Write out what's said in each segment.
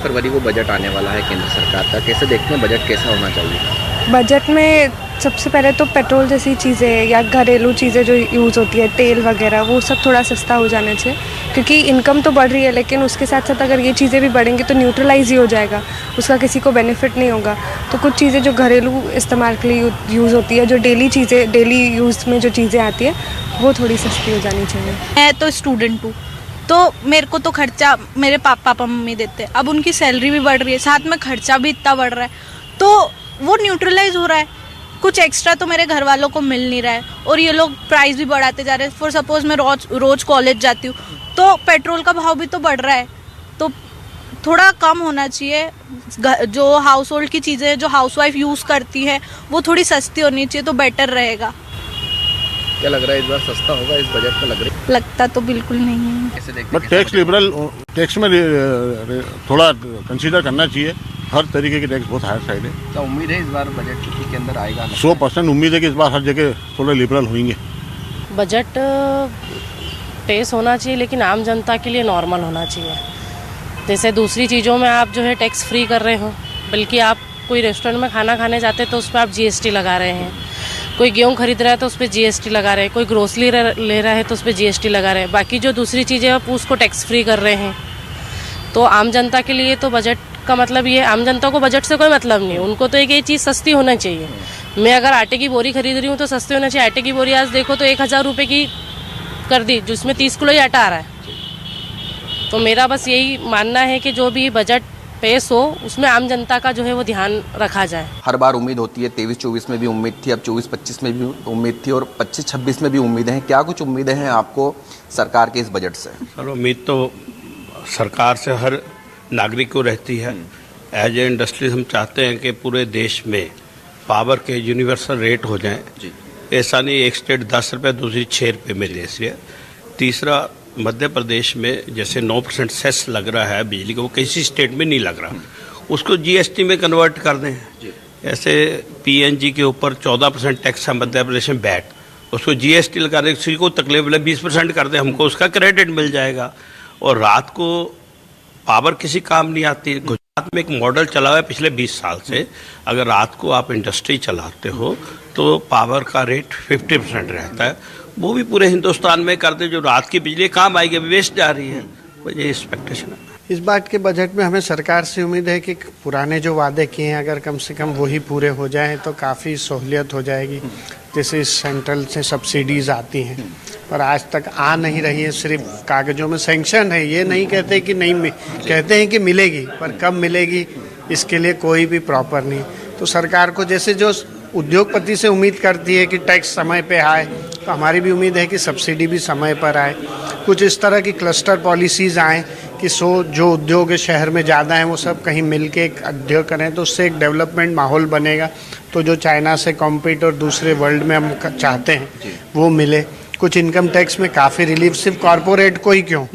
फरवरी को बजट आने वाला है केंद्र सरकार का, कैसे देखते हैं बजट कैसा होना चाहिए? बजट में सबसे पहले तो पेट्रोल जैसी चीज़ें या घरेलू चीज़ें जो यूज़ होती है, तेल वगैरह, वो सब थोड़ा सस्ता हो जाना चाहिए, क्योंकि इनकम तो बढ़ रही है लेकिन उसके साथ साथ अगर ये चीज़ें भी बढ़ेंगी तो न्यूट्रलाइज ही हो जाएगा, उसका किसी को बेनिफिट नहीं होगा। तो कुछ चीज़ें जो घरेलू इस्तेमाल के लिए यूज़ होती है, जो डेली यूज़ में जो चीज़ें आती है, वो थोड़ी सस्ती हो जानी चाहिए। मैं तो स्टूडेंट हूँ, तो मेरे को तो खर्चा मेरे पापा मम्मी देते हैं। अब उनकी सैलरी भी बढ़ रही है, साथ में खर्चा भी इतना बढ़ रहा है, तो वो न्यूट्रलाइज हो रहा है। कुछ एक्स्ट्रा तो मेरे घर वालों को मिल नहीं रहा है और ये लोग प्राइस भी बढ़ाते जा रहे हैं। फॉर सपोज मैं रोज कॉलेज जाती हूँ तो पेट्रोल का भाव भी तो बढ़ रहा है, तो थोड़ा कम होना चाहिए। जो हाउस होल्ड की चीज़ें जो हाउसवाइफ यूज़ करती है वो थोड़ी सस्ती होनी चाहिए तो बेटर रहेगा। क्या लग रहा है इस बार सस्ता होगा इस बजट में? लगता तो बिल्कुल नहीं है। कैसे देखते बट टैक्स लिबरल टैक्स में थोड़ा कंसीडर करना चाहिए। हर तरीके के टैक्स बहुत हायर साइड है। क्या उम्मीद है इस बार बजट के अंदर आएगा? 100% उम्मीद है कि इस बार हर जगह थोड़े लिबरल होंगे। बजट पेश होना चाहिए लेकिन आम जनता के लिए नॉर्मल होना चाहिए। जैसे दूसरी चीज़ों में आप जो है टैक्स फ्री कर रहे हो, बल्कि आप कोई रेस्टोरेंट में खाना खाने जाते तो उस पर आप जीएसटी लगा रहे हैं। कोई गेहूँ खरीद रहा है तो उस पर जीएसटी लगा रहे हैं। कोई ग्रोसरी ले रहा है तो उस पर जीएसटी लगा रहे हैं। बाकी जो दूसरी चीज़ें आप उसको टैक्स फ्री कर रहे हैं। तो आम जनता के लिए तो बजट का मतलब ये, आम जनता को बजट से कोई मतलब नहीं है। उनको तो एक ये चीज़ सस्ती होना चाहिए। मैं अगर आटे की बोरी खरीद रही हूँ तो सस्ती होना चाहिए। आटे की बोरी आज देखो तो 1000 रुपये की कर दी, जिसमें 30 किलो ही आटा आ रहा है। तो मेरा बस यही मानना है कि जो भी बजट पेश हो उसमें आम जनता का जो है वो ध्यान रखा जाए। हर बार उम्मीद होती है, 23-24 में भी उम्मीद थी, अब 24-25 में भी उम्मीद थी और 25-26 में भी उम्मीदें हैं। क्या कुछ उम्मीदें हैं आपको सरकार के इस बजट से? सर उम्मीद तो सरकार से हर नागरिक को रहती है। एज ए इंडस्ट्री हम चाहते हैं कि पूरे देश में पावर के यूनिवर्सल रेट हो जाएं। ऐसा नहीं एक स्टेट 10 रुपये दूसरी 6 रुपये में दे रही है। तीसरा, मध्य प्रदेश में जैसे 9% सेस लग रहा है बिजली का, वो किसी स्टेट में नहीं लग रहा, उसको जीएसटी में कन्वर्ट कर दें। ऐसे पीएनजी के ऊपर 14% टैक्स है मध्य प्रदेश में बैट, उसको जीएसटी लगा दें, किसी को तकलीफ 20% कर दें, हमको उसका क्रेडिट मिल जाएगा। और रात को पावर किसी काम नहीं आती। गुजरात में एक मॉडल चला हुआ है पिछले 20 साल से, अगर रात को आप इंडस्ट्री चलाते हो तो पावर का रेट 50% रहता है। वो भी पूरे हिंदुस्तान में करते, जो रात की बिजली काम आएगी अभी वेस्ट जा रही है। ये एक्सपेक्टेशन है। इस बात के बजट में हमें सरकार से उम्मीद है कि पुराने जो वादे किए हैं अगर कम से कम वही पूरे हो जाएं तो काफ़ी सहूलियत हो जाएगी। जैसे सेंट्रल से सब्सिडीज़ आती हैं पर आज तक आ नहीं रही है, सिर्फ कागज़ों में सैंक्शन है। ये नहीं कहते कि नहीं, कहते हैं कि मिलेगी, पर कब मिलेगी इसके लिए कोई भी प्रॉपर नहीं। तो सरकार को जैसे जो उद्योगपति से उम्मीद करती है कि टैक्स समय पे आए, तो हमारी भी उम्मीद है कि सब्सिडी भी समय पर आए। कुछ इस तरह की क्लस्टर पॉलिसीज़ आएँ कि जो उद्योग शहर में ज़्यादा हैं वो सब कहीं मिल के एक उद्योग करें, तो उससे एक डेवलपमेंट माहौल बनेगा। तो जो चाइना से कॉम्पीट और दूसरे वर्ल्ड में हम चाहते हैं वो मिले। कुछ इनकम टैक्स में काफ़ी रिलीफ, सिर्फ कॉरपोरेट को ही क्यों,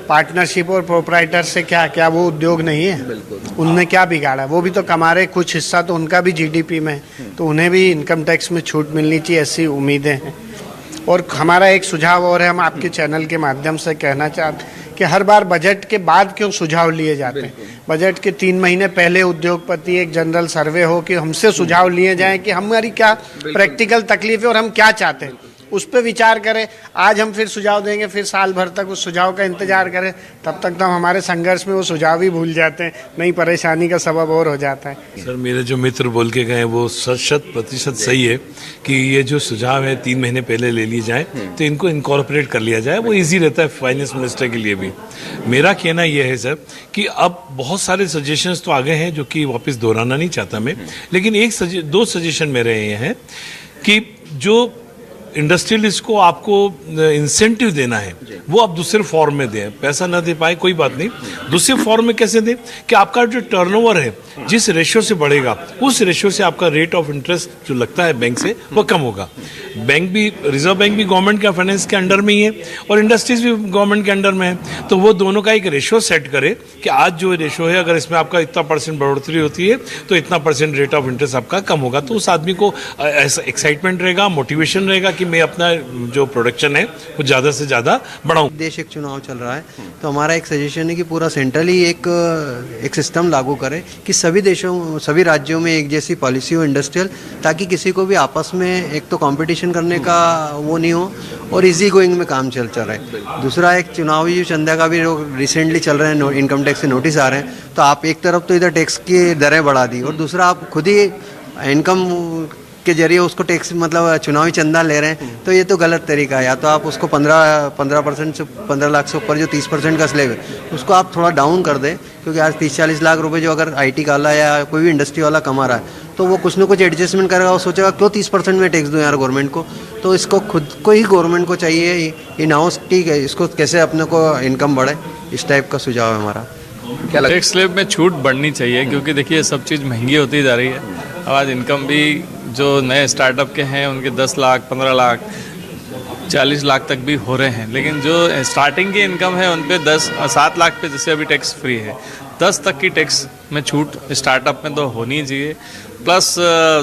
पार्टनरशिप और प्रोपराइटर से क्या वो उद्योग नहीं है? उनने क्या बिगाड़ा? वो भी तो कमा रहे, कुछ हिस्सा तो उनका भी जीडीपी में, तो उन्हें भी इनकम टैक्स में छूट मिलनी चाहिए, ऐसी उम्मीदें हैं। और हमारा एक सुझाव और है, हम आपके चैनल के माध्यम से कहना चाहते हैं कि हर बार बजट के बाद क्यों सुझाव लिए जाते हैं। बजट के 3 महीने पहले उद्योगपति एक जनरल सर्वे हो कि हमसे सुझाव लिए जाएं कि हमारी क्या प्रैक्टिकल तकलीफ है और हम क्या चाहते हैं, उस पर विचार करें। आज हम फिर सुझाव देंगे, फिर साल भर तक उस सुझाव का इंतजार करें, तब तक तो हम हमारे संघर्ष में वो सुझाव ही भूल जाते हैं, नई परेशानी का सबब और हो जाता है। सर मेरे जो मित्र बोल के गए वो 100% सही है कि ये जो सुझाव है 3 महीने पहले ले लिए जाए तो इनको इनकॉर्पोरेट कर लिया जाए, वो ईजी रहता है फाइनेंस मिनिस्टर के लिए भी। मेरा कहना यह है सर कि अब बहुत सारे सजेशंस तो आ गए हैं जो कि वापस दोहराना नहीं चाहता मैं, लेकिन 2 सजेशन मेरे ये हैं कि जो इंडस्ट्रियलिस्ट को आपको इंसेंटिव देना है वो आप दूसरे फॉर्म में दें। पैसा ना दे पाए कोई बात नहीं, दूसरे फॉर्म में कैसे दें कि आपका जो टर्नओवर है जिस रेशियो से बढ़ेगा उस रेशियो से आपका रेट ऑफ इंटरेस्ट जो लगता है बैंक से वो कम होगा। बैंक भी, रिजर्व बैंक भी गवर्नमेंट के फाइनेंस के अंडर में ही है और इंडस्ट्रीज भी गवर्नमेंट के अंडर में है, तो वो दोनों का एक रेशियो सेट करे कि आज जो रेशियो है अगर इसमें आपका इतना % बढ़ोतरी होती है तो इतना % रेट ऑफ इंटरेस्ट आपका कम होगा। तो उस आदमी को एक्साइटमेंट रहेगा, मोटिवेशन रहेगा कि कि मैं अपना जो प्रोडक्शन है वो ज़्यादा से ज़्यादा बढ़ाऊँ। देश एक चुनाव चल रहा है तो हमारा एक सजेशन है कि पूरा सेंट्रली एक सिस्टम लागू करे कि सभी देशों सभी राज्यों में एक जैसी पॉलिसी हो इंडस्ट्रियल, ताकि किसी को भी आपस में एक तो कंपटीशन करने का वो नहीं हो और इजी गोइंग में काम चलता रहे। दूसरा एक चुनावी जो चंदा का भी रिसेंटली चल रहे हैं, इनकम टैक्स से नोटिस आ रहे हैं, तो आप एक तरफ तो इधर टैक्स की दरें बढ़ा दी और दूसरा आप खुद ही इनकम के जरिए उसको टैक्स मतलब चुनावी चंदा ले रहे हैं, तो ये तो गलत तरीका है। या तो आप उसको 15% से 15 लाख से ऊपर जो 30% का स्लैब है उसको आप थोड़ा डाउन कर दें, क्योंकि आज 30-40 लाख रुपए जो अगर IT वाला या कोई भी इंडस्ट्री वाला कमा रहा है तो वो कुछ ना कुछ एडजस्टमेंट करेगा, वो सोचेगा क्यों 30% में टैक्स दूं यार गवर्नमेंट को। तो इसको खुद को ही गवर्नमेंट को चाहिए इन हाउस, ठीक है, इसको कैसे अपने को इनकम बढ़े, इस टाइप का सुझाव है हमारा। क्या लगता टैक्स स्लैब में छूट बढ़नी चाहिए, क्योंकि देखिए सब चीज़ महंगी होती जा रही है। अब आज इनकम भी जो नए स्टार्टअप के हैं उनके 10 लाख 15 लाख 40 लाख तक भी हो रहे हैं, लेकिन जो स्टार्टिंग की इनकम है उन पे 7 लाख पे जैसे अभी टैक्स फ्री है, 10 तक की टैक्स में छूट स्टार्टअप में तो होनी चाहिए। प्लस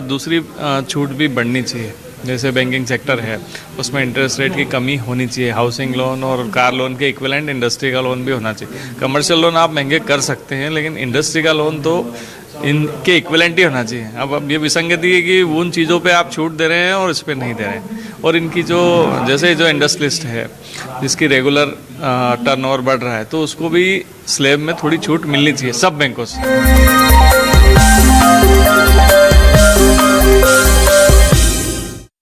दूसरी छूट भी बढ़नी चाहिए, जैसे बैंकिंग सेक्टर है उसमें इंटरेस्ट रेट की कमी होनी चाहिए। हाउसिंग लोन और कार लोन के इक्विवेलेंट इंडस्ट्री का लोन भी होना चाहिए। कमर्शियल लोन आप महंगे कर सकते हैं, लेकिन इंडस्ट्री का लोन तो इनके इक्विवेलेंट ही होना चाहिए। अब ये विसंगति है कि उन चीज़ों पे आप छूट दे रहे हैं और इस पे नहीं दे रहे हैं। और इनकी जो जैसे जो इंडस्ट्रियलिस्ट है जिसकी रेगुलर टर्नओवर बढ़ रहा है, तो उसको भी स्लैब में थोड़ी छूट मिलनी चाहिए सब बैंकों से।